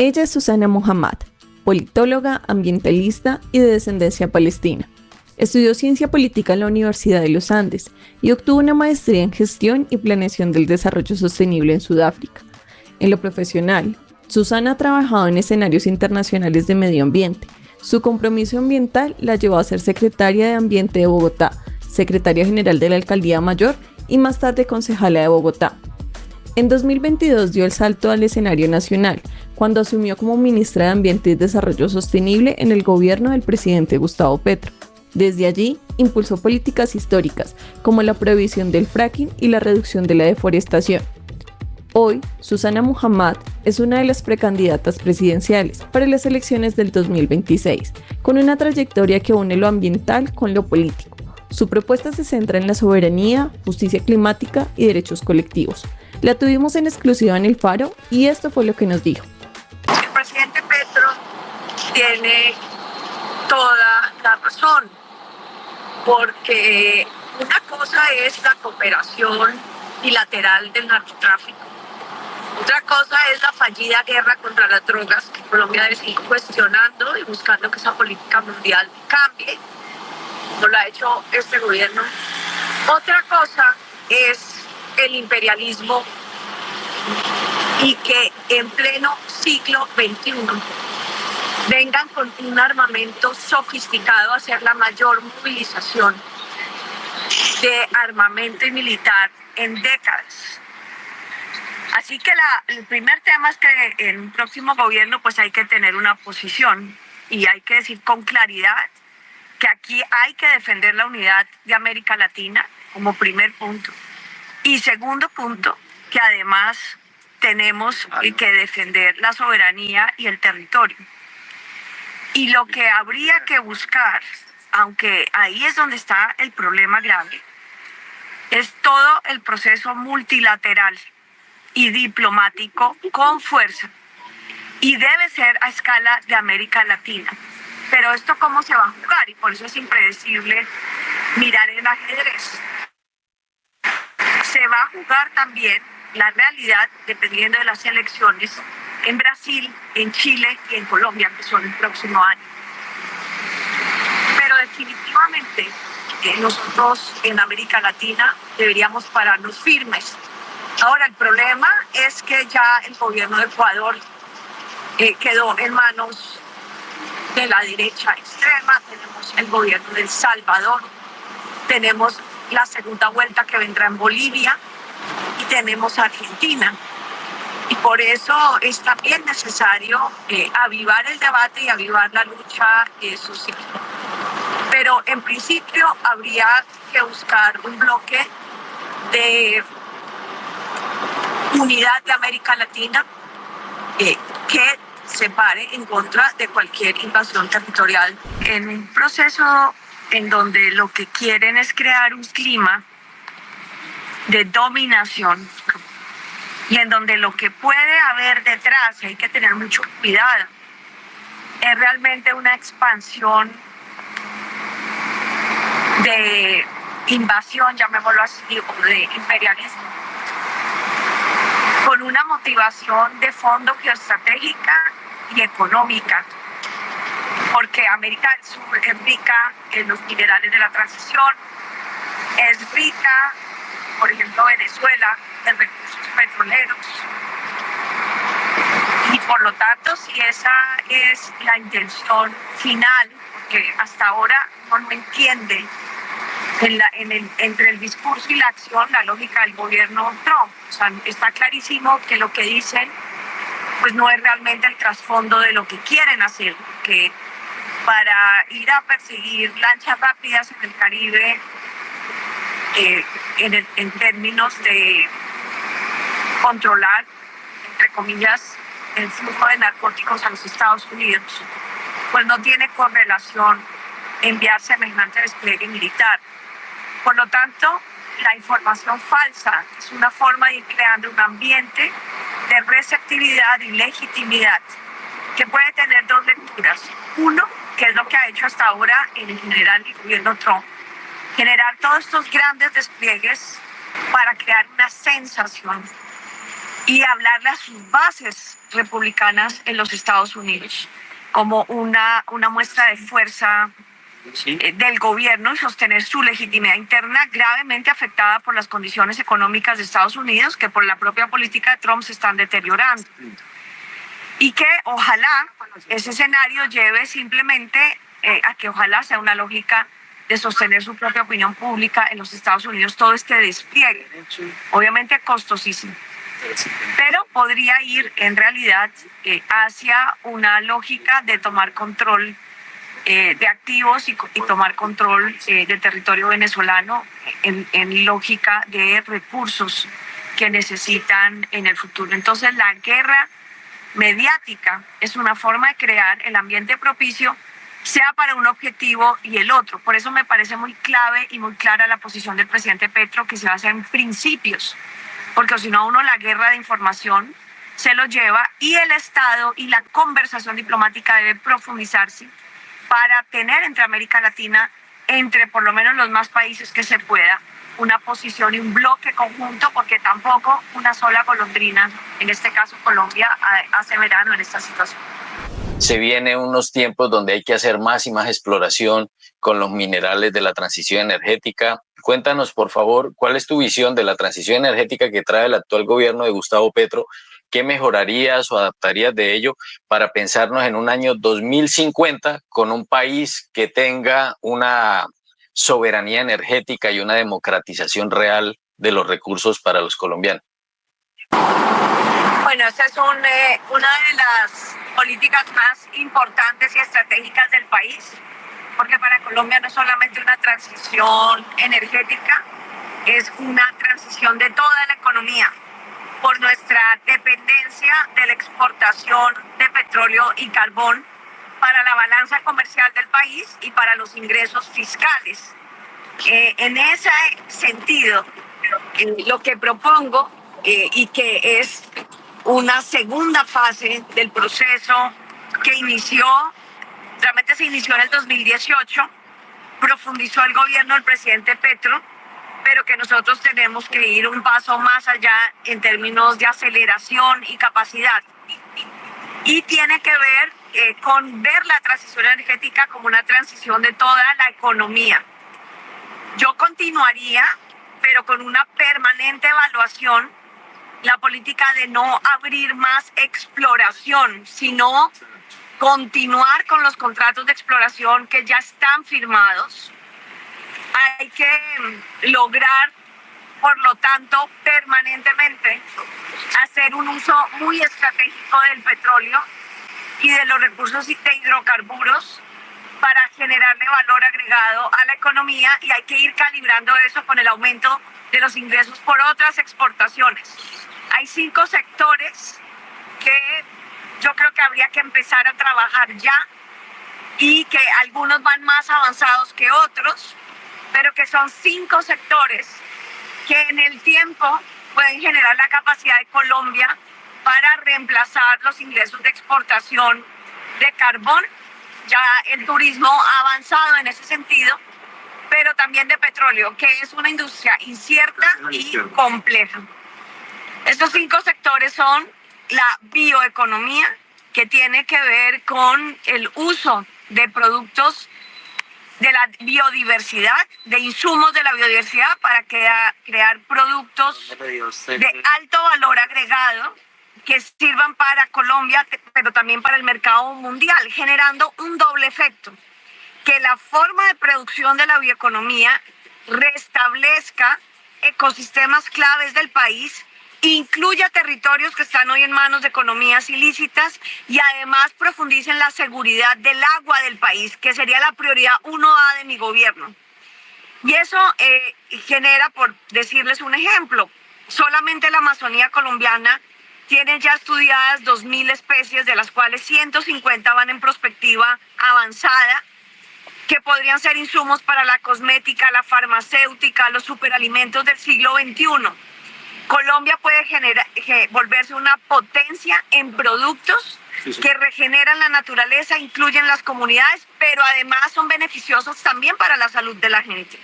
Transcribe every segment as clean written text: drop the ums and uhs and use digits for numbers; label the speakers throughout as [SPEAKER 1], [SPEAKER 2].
[SPEAKER 1] Ella es Susana Muhammad, politóloga, ambientalista y de descendencia palestina. Estudió ciencia política en la Universidad de los Andes y obtuvo una maestría en gestión y planeación del desarrollo sostenible en Sudáfrica. En lo profesional, Susana ha trabajado en escenarios internacionales de medio ambiente. Su compromiso ambiental la llevó a ser secretaria de Ambiente de Bogotá, secretaria general de la Alcaldía Mayor y más tarde concejala de Bogotá. En 2022 dio el salto al escenario nacional, cuando asumió como ministra de Ambiente y Desarrollo Sostenible en el gobierno del presidente Gustavo Petro. Desde allí, impulsó políticas históricas, como la prohibición del fracking y la reducción de la deforestación. Hoy, Susana Muhammad es una de las precandidatas presidenciales para las elecciones del 2026, con una trayectoria que une lo ambiental con lo político. Su propuesta se centra en la soberanía, justicia climática y derechos colectivos. La tuvimos en exclusiva en El Faro y esto fue lo que nos dijo.
[SPEAKER 2] El presidente Petro tiene toda la razón, porque una cosa es la cooperación bilateral del narcotráfico, otra cosa es la fallida guerra contra las drogas que Colombia debe seguir cuestionando y buscando que esa política mundial cambie, como lo ha hecho este gobierno. Otra cosa es el imperialismo y que en pleno siglo XXI vengan con un armamento sofisticado a hacer la mayor movilización de armamento y militar en décadas. Así que el primer tema es que en un próximo gobierno pues hay que tener una posición y hay que decir con claridad que aquí hay que defender la unidad de América Latina como primer punto. Y segundo punto, que además tenemos que defender la soberanía y el territorio. Y lo que habría que buscar, aunque ahí es donde está el problema grave, es todo el proceso multilateral y diplomático con fuerza. Y debe ser a escala de América Latina. Pero esto cómo se va a jugar, y por eso es impredecible mirar el ajedrez. Se va a jugar también la realidad dependiendo de las elecciones en Brasil, en Chile y en Colombia, que son el próximo año. Pero definitivamente nosotros en América Latina deberíamos pararnos firmes. Ahora, el problema es que ya el gobierno de Ecuador quedó en manos de la derecha extrema. Tenemos el gobierno de El Salvador, tenemos la segunda vuelta que vendrá en Bolivia y tenemos Argentina. Y por eso es también necesario avivar el debate y avivar la lucha social. Pero en principio habría que buscar un bloque de unidad de América Latina que se pare en contra de cualquier invasión territorial. En un proceso en donde lo que quieren es crear un clima de dominación y en donde lo que puede haber detrás, hay que tener mucho cuidado, es realmente una expansión de invasión, llamémoslo así, o de imperialismo, con una motivación de fondo geoestratégica y económica, porque América del Sur es rica en los minerales de la transición, es rica, por ejemplo, Venezuela, en recursos petroleros. Y por lo tanto, si esa es la intención final, porque hasta ahora uno no entiende entre el discurso y la acción la lógica del gobierno Trump. O sea, está clarísimo que lo que dicen pues no es realmente el trasfondo de lo que quieren hacer, que para ir a perseguir lanchas rápidas en el Caribe, en términos de controlar, entre comillas, el flujo de narcóticos a los Estados Unidos, pues no tiene correlación enviar semejante despliegue militar. Por lo tanto, la información falsa es una forma de ir creando un ambiente de receptividad y legitimidad que puede tener dos lecturas. Uno, que es lo que ha hecho hasta ahora en general el gobierno Trump, generar todos estos grandes despliegues para crear una sensación y hablarle a sus bases republicanas en los Estados Unidos como una muestra de fuerza del gobierno y sostener su legitimidad interna gravemente afectada por las condiciones económicas de Estados Unidos que por la propia política de Trump se están deteriorando. Y que ojalá ese escenario lleve simplemente a que ojalá sea una lógica de sostener su propia opinión pública en los Estados Unidos, todo este despliegue, obviamente costosísimo, pero podría ir en realidad hacia una lógica de tomar control de activos y tomar control del territorio venezolano en lógica de recursos que necesitan en el futuro. Entonces la guerra mediática es una forma de crear el ambiente propicio, sea para un objetivo y el otro. Por eso me parece muy clave y muy clara la posición del presidente Petro, que se basa en principios, porque si no a uno la guerra de información se lo lleva y el Estado y la conversación diplomática debe profundizarse para tener entre América Latina, entre por lo menos los más países que se pueda, una posición y un bloque conjunto, porque tampoco una sola golondrina, en este caso Colombia, hace verano en esta situación.
[SPEAKER 3] Se vienen unos tiempos donde hay que hacer más y más exploración con los minerales de la transición energética. Cuéntanos, por favor, ¿cuál es tu visión de la transición energética que trae el actual gobierno de Gustavo Petro? ¿Qué mejorarías o adaptarías de ello para pensarnos en un año 2050 con un país que tenga una soberanía energética y una democratización real de los recursos para los colombianos?
[SPEAKER 2] Bueno, esa es una de las políticas más importantes y estratégicas del país, porque para Colombia no es solamente una transición energética, es una transición de toda la economía, por nuestra dependencia de la exportación de petróleo y carbón para la balanza comercial del país y para los ingresos fiscales. En ese sentido, lo que propongo y que es una segunda fase del proceso que realmente se inició en el 2018, profundizó el gobierno del presidente Petro, pero que nosotros tenemos que ir un paso más allá en términos de aceleración y capacidad. Y tiene que ver con ver la transición energética como una transición de toda la economía. Yo continuaría, pero con una permanente evaluación, la política de no abrir más exploración, sino continuar con los contratos de exploración que ya están firmados. Hay que lograr, por lo tanto, permanentemente hacer un uso muy estratégico del petróleo y de los recursos de hidrocarburos para generarle valor agregado a la economía, y hay que ir calibrando eso con el aumento de los ingresos por otras exportaciones. Hay 5 sectores que yo creo que habría que empezar a trabajar ya y que algunos van más avanzados que otros, pero que son 5 sectores que en el tiempo pueden generar la capacidad de Colombia para reemplazar los ingresos de exportación de carbón. Ya el turismo ha avanzado en ese sentido, pero también de petróleo, que es una industria incierta y compleja. Estos 5 sectores son la bioeconomía, que tiene que ver con el uso de productos de la biodiversidad, de insumos de la biodiversidad para crear productos de alto valor agregado que sirvan para Colombia, pero también para el mercado mundial, generando un doble efecto: que la forma de producción de la bioeconomía restablezca ecosistemas claves del país, incluya territorios que están hoy en manos de economías ilícitas y además profundice en la seguridad del agua del país, que sería la prioridad 1A de mi gobierno. Y eso genera, por decirles un ejemplo, solamente la Amazonía colombiana tiene ya estudiadas 2.000 especies, de las cuales 150 van en perspectiva avanzada, que podrían ser insumos para la cosmética, la farmacéutica, los superalimentos del siglo XXI. Colombia puede volverse una potencia en productos que regeneran la naturaleza, incluyen las comunidades, pero además son beneficiosos también para la salud de la gente.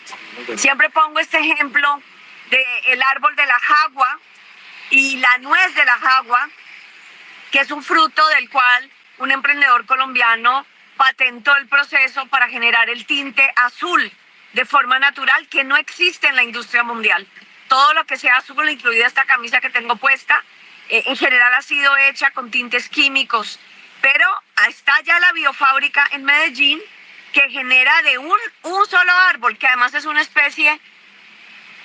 [SPEAKER 2] Siempre pongo este ejemplo del árbol de la jagua, y la nuez de la jagua, que es un fruto del cual un emprendedor colombiano patentó el proceso para generar el tinte azul de forma natural que no existe en la industria mundial. Todo lo que sea azul, incluida esta camisa que tengo puesta, en general ha sido hecha con tintes químicos, pero está ya la biofábrica en Medellín que genera de un solo árbol, que además es una especie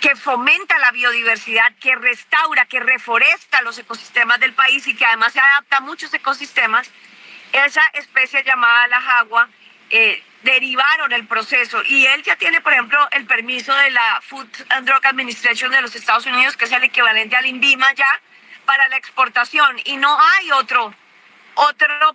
[SPEAKER 2] que fomenta la biodiversidad, que restaura, que reforesta los ecosistemas del país y que además se adapta a muchos ecosistemas. Esa especie llamada la jagua derivaron el proceso y él ya tiene, por ejemplo, el permiso de la Food and Drug Administration de los Estados Unidos, que es el equivalente al INVIMA ya, para la exportación, y no hay otro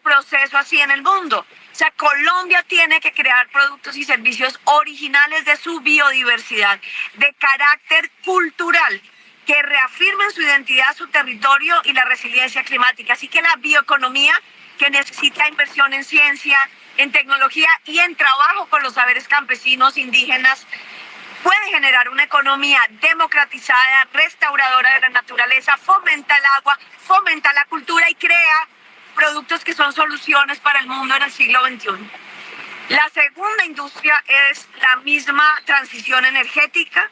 [SPEAKER 2] proceso así en el mundo. O sea, Colombia tiene que crear productos y servicios originales de su biodiversidad, de carácter cultural, que reafirmen su identidad, su territorio y la resiliencia climática. Así que la bioeconomía, que necesita inversión en ciencia, en tecnología y en trabajo con los saberes campesinos, indígenas, puede generar una economía democratizada, restauradora de la naturaleza, fomenta el agua, fomenta la cultura y crea productos que son soluciones para el mundo en el siglo XXI. La segunda industria es la misma transición energética,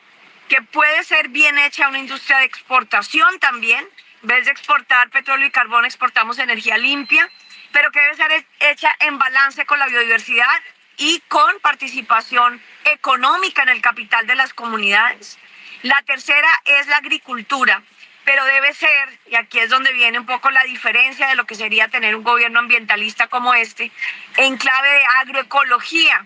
[SPEAKER 2] que puede ser bien hecha una industria de exportación también. En vez de exportar petróleo y carbón, exportamos energía limpia, pero que debe ser hecha en balance con la biodiversidad y con participación económica en el capital de las comunidades. La tercera es la agricultura, pero debe ser, y aquí es donde viene un poco la diferencia de lo que sería tener un gobierno ambientalista como este, en clave de agroecología,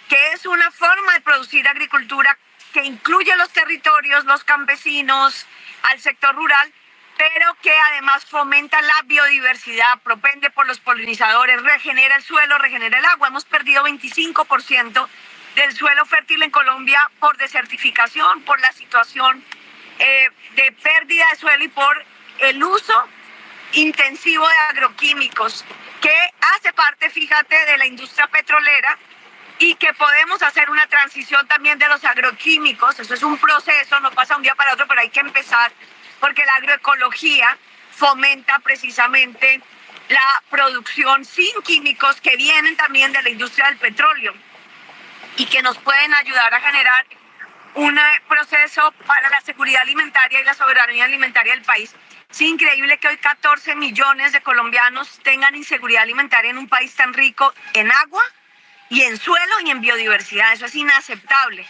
[SPEAKER 2] que es una forma de producir agricultura que incluye los territorios, los campesinos, al sector rural, pero que además fomenta la biodiversidad, propende por los polinizadores, regenera el suelo, regenera el agua. Hemos perdido 25% del suelo fértil en Colombia por desertificación, por la situación de pérdida de suelo y por el uso intensivo de agroquímicos, que hace parte, fíjate, de la industria petrolera, y que podemos hacer una transición también de los agroquímicos. Eso es un proceso, no pasa un día para otro, pero hay que empezar, porque la agroecología fomenta precisamente la producción sin químicos que vienen también de la industria del petróleo y que nos pueden ayudar a generar un proceso para la seguridad alimentaria y la soberanía alimentaria del país. Es increíble que hoy 14 millones de colombianos tengan inseguridad alimentaria en un país tan rico en agua y en suelo y en biodiversidad. Eso es inaceptable.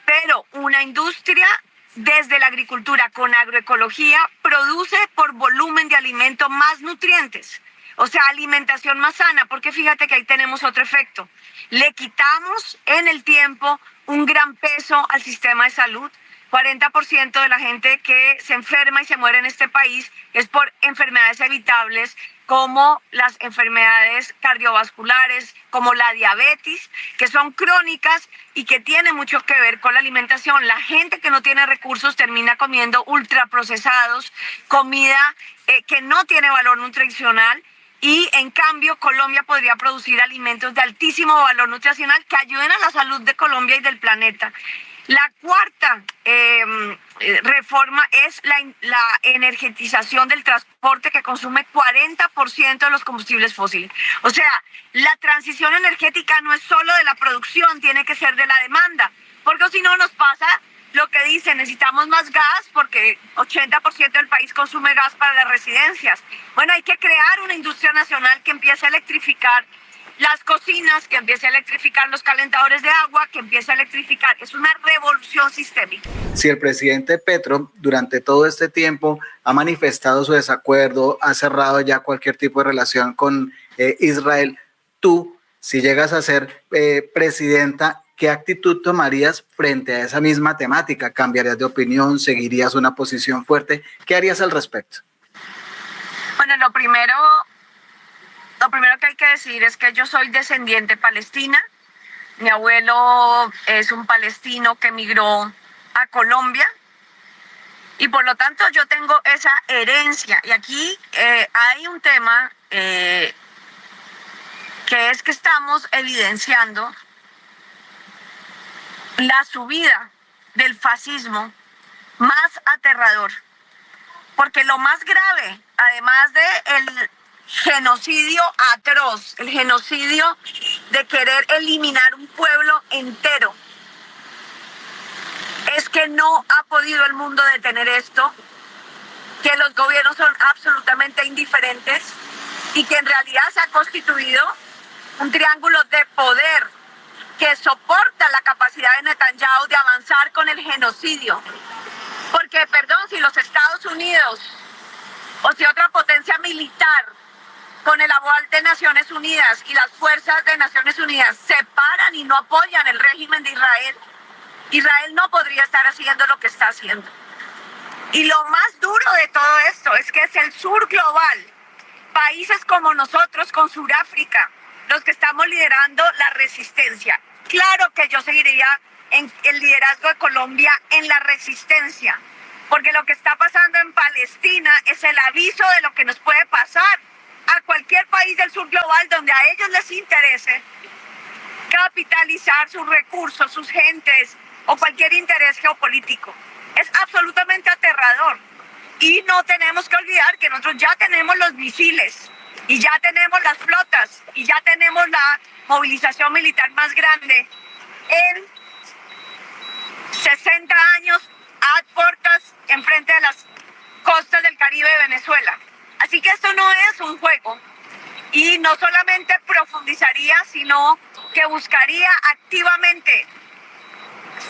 [SPEAKER 2] Pero una industria desde la agricultura con agroecología produce por volumen de alimento más nutrientes, o sea, alimentación más sana, porque fíjate que ahí tenemos otro efecto. Le quitamos en el tiempo un gran peso al sistema de salud. 40% de la gente que se enferma y se muere en este país es por enfermedades evitables, como las enfermedades cardiovasculares, como la diabetes, que son crónicas y que tienen mucho que ver con la alimentación. La gente que no tiene recursos termina comiendo ultraprocesados, comida que no tiene valor nutricional, y en cambio Colombia podría producir alimentos de altísimo valor nutricional que ayuden a la salud de Colombia y del planeta. La cuarta reforma es la energetización del transporte, que consume 40% de los combustibles fósiles. O sea, la transición energética no es solo de la producción, tiene que ser de la demanda, porque si no nos pasa lo que dice, necesitamos más gas porque 80% del país consume gas para las residencias. Bueno, hay que crear una industria nacional que empiece a electrificar las cocinas, que empiece a electrificar los calentadores de agua, que empiece a electrificar. Es una revolución sistémica.
[SPEAKER 4] Si el presidente Petro durante todo este tiempo ha manifestado su desacuerdo, ha cerrado ya cualquier tipo de relación con Israel, tú, si llegas a ser presidenta, ¿qué actitud tomarías frente a esa misma temática? ¿Cambiarías de opinión? ¿Seguirías una posición fuerte? ¿Qué harías al respecto?
[SPEAKER 2] Bueno, lo primero que hay que decir es que yo soy descendiente palestina. Mi abuelo es un palestino que emigró a Colombia y por lo tanto yo tengo esa herencia. Y aquí hay un tema que es que estamos evidenciando la subida del fascismo más aterrador Porque lo más grave, además del genocidio atroz, el genocidio de querer eliminar un pueblo entero, es que no ha podido el mundo detener esto, que los gobiernos son absolutamente indiferentes y que en realidad se ha constituido un triángulo de poder que soporta la capacidad de Netanyahu de avanzar con el genocidio. Porque, perdón, si los Estados Unidos o si otra potencia militar con el aval de Naciones Unidas y las fuerzas de Naciones Unidas se paran y no apoyan el régimen de Israel, Israel no podría estar haciendo lo que está haciendo. Y lo más duro de todo esto es que es el sur global, países como nosotros con Sudáfrica, los que estamos liderando la resistencia. Claro que yo seguiría en el liderazgo de Colombia en la resistencia, porque lo que está pasando en Palestina es el aviso de lo que nos puede pasar a cualquier país del sur global donde a ellos les interese capitalizar sus recursos, sus gentes o cualquier interés geopolítico. Es absolutamente aterrador. Y no tenemos que olvidar que nosotros ya tenemos los misiles y ya tenemos las flotas y ya tenemos la movilización militar más grande en 60 años a puertas enfrente de las costas del Caribe de Venezuela. Así que esto no es un juego y no solamente profundizaría, sino que buscaría activamente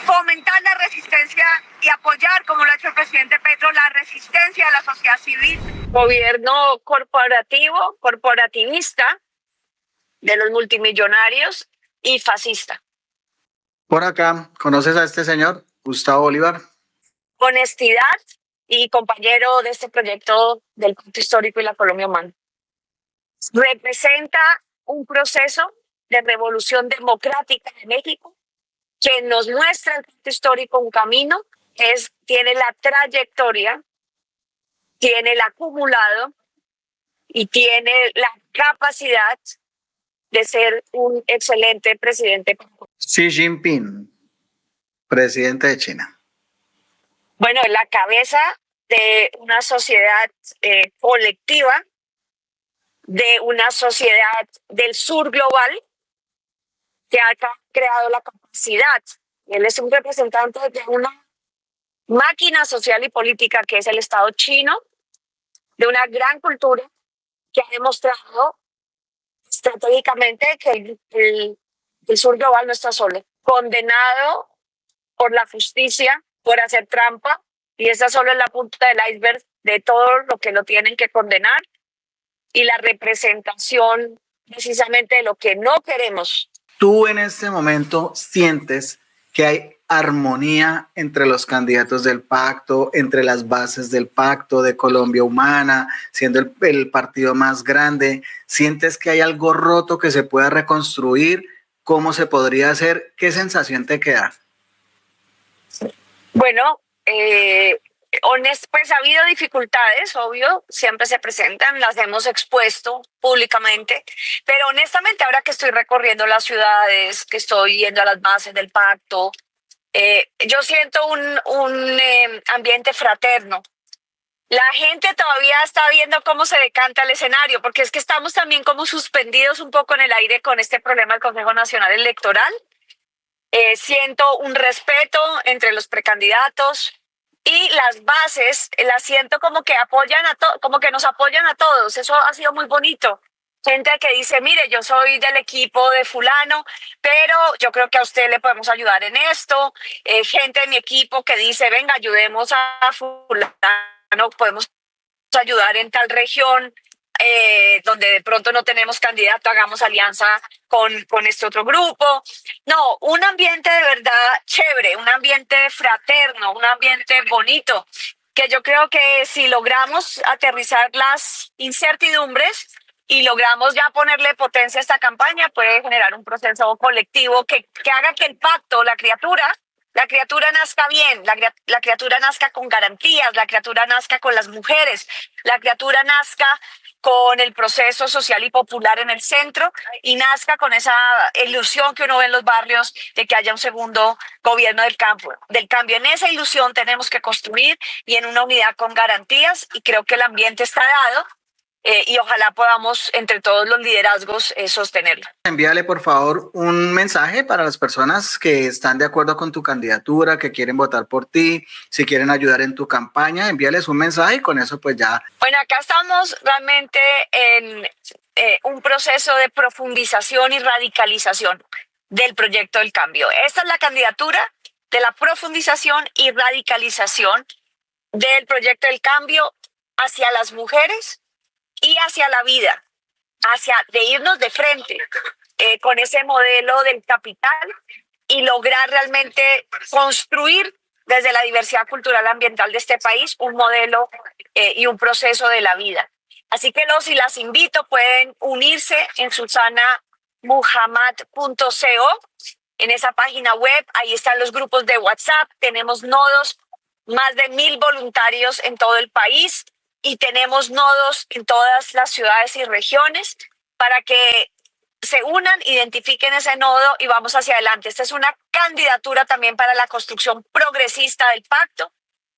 [SPEAKER 2] fomentar la resistencia y apoyar, como lo ha hecho el presidente Petro, la resistencia de la sociedad civil. Gobierno corporativo, corporativista de los multimillonarios y fascista.
[SPEAKER 4] Por acá, ¿conoces a este señor, Gustavo Bolívar?
[SPEAKER 2] Honestidad y compañero de este proyecto del Pacto Histórico y la Colombia Humana. Representa un proceso de revolución democrática de México que nos muestra el Pacto Histórico un camino, tiene la trayectoria, tiene el acumulado y tiene la capacidad de ser un excelente presidente.
[SPEAKER 4] Xi Jinping, presidente de China.
[SPEAKER 2] Bueno, es la cabeza de una sociedad colectiva, de una sociedad del sur global que ha creado la capacidad. Él es un representante de una máquina social y política que es el Estado chino, de una gran cultura que ha demostrado estratégicamente que el sur global no está solo, condenado por la justicia por hacer trampa, y esa solo es la punta del iceberg de todo lo que lo tienen que condenar y la representación precisamente de lo que no queremos.
[SPEAKER 4] ¿Tú en este momento sientes que hay armonía entre los candidatos del pacto, entre las bases del pacto de Colombia Humana, siendo el partido más grande? ¿Sientes que hay algo roto que se pueda reconstruir? ¿Cómo se podría hacer? ¿Qué sensación te queda?
[SPEAKER 2] Bueno, pues ha habido dificultades, obvio, siempre se presentan, las hemos expuesto públicamente, pero honestamente ahora que estoy recorriendo las ciudades, que estoy yendo a las bases del pacto, yo siento un ambiente fraterno. La gente todavía está viendo cómo se decanta el escenario, porque es que estamos también como suspendidos un poco en el aire con este problema del Consejo Nacional Electoral. Siento un respeto entre los precandidatos y las bases, las siento como que como que nos apoyan a todos. Eso ha sido muy bonito. Gente que dice, mire, yo soy del equipo de fulano, pero yo creo que a usted le podemos ayudar en esto. Gente de mi equipo que dice, venga, ayudemos a fulano, podemos ayudar en tal región. Donde de pronto no tenemos candidato, hagamos alianza con este otro grupo. No, un ambiente de verdad chévere, un ambiente fraterno, un ambiente bonito, que yo creo que si logramos aterrizar las incertidumbres y logramos ya ponerle potencia a esta campaña, puede generar un proceso colectivo que haga que el pacto, la criatura, la criatura nazca bien, la criatura nazca con garantías, la criatura nazca con las mujeres, la criatura nazca con el proceso social y popular en el centro y nazca con esa ilusión que uno ve en los barrios de que haya un segundo gobierno del cambio. En esa ilusión tenemos que construir y en una unidad con garantías, y creo que el ambiente está dado. Y ojalá podamos entre todos los liderazgos sostenerlo.
[SPEAKER 4] Envíale por favor un mensaje para las personas que están de acuerdo con tu candidatura, que quieren votar por ti, si quieren ayudar en tu campaña, envíales un mensaje y con eso pues ya.
[SPEAKER 2] Bueno, acá estamos realmente en un proceso de profundización y radicalización del proyecto del cambio. Esta es la candidatura de la profundización y radicalización del proyecto del cambio hacia las mujeres y hacia la vida, de irnos de frente con ese modelo del capital y lograr realmente construir desde la diversidad cultural ambiental de este país un modelo y un proceso de la vida. Así que los y las invito, pueden unirse en susanamuhammad.co, en esa página web, ahí están los grupos de WhatsApp, tenemos nodos, más de 1,000 voluntarios en todo el país, y tenemos nodos en todas las ciudades y regiones para que se unan, identifiquen ese nodo y vamos hacia adelante. Esta es una candidatura también para la construcción progresista del pacto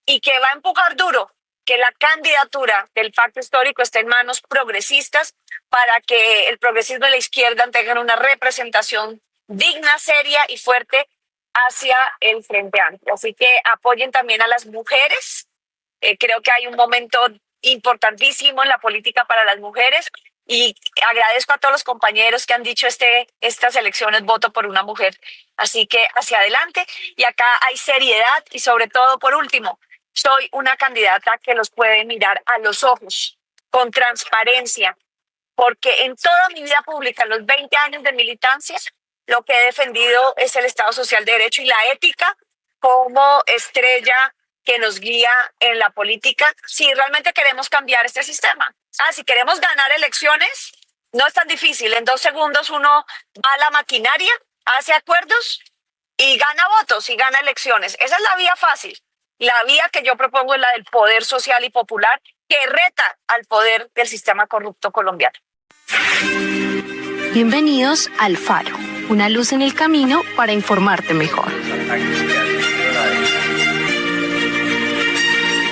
[SPEAKER 2] y que va a empujar duro que la candidatura del pacto histórico esté en manos progresistas para que el progresismo y la izquierda tengan una representación digna, seria y fuerte hacia el Frente Amplio. Así que apoyen también a las mujeres. Creo que hay un momento importantísimo en la política para las mujeres y agradezco a todos los compañeros que han dicho estas elecciones voto por una mujer. Así que hacia adelante, y acá hay seriedad y sobre todo, por último, soy una candidata que los puede mirar a los ojos con transparencia, porque en toda mi vida pública, en los 20 años de militancia, lo que he defendido es el Estado Social de Derecho y la ética como estrella que nos guía en la política si realmente queremos cambiar este sistema. Si queremos ganar elecciones, no es tan difícil. En 2 segundos uno va a la maquinaria, hace acuerdos y gana votos y gana elecciones. Esa es la vía fácil. La vía que yo propongo es la del poder social y popular que reta al poder del sistema corrupto colombiano.
[SPEAKER 5] Bienvenidos al Faro, una luz en el camino para informarte mejor.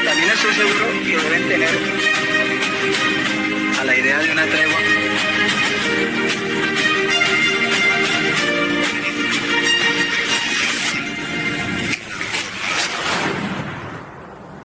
[SPEAKER 4] También estoy seguro que deben tener a la idea de una tregua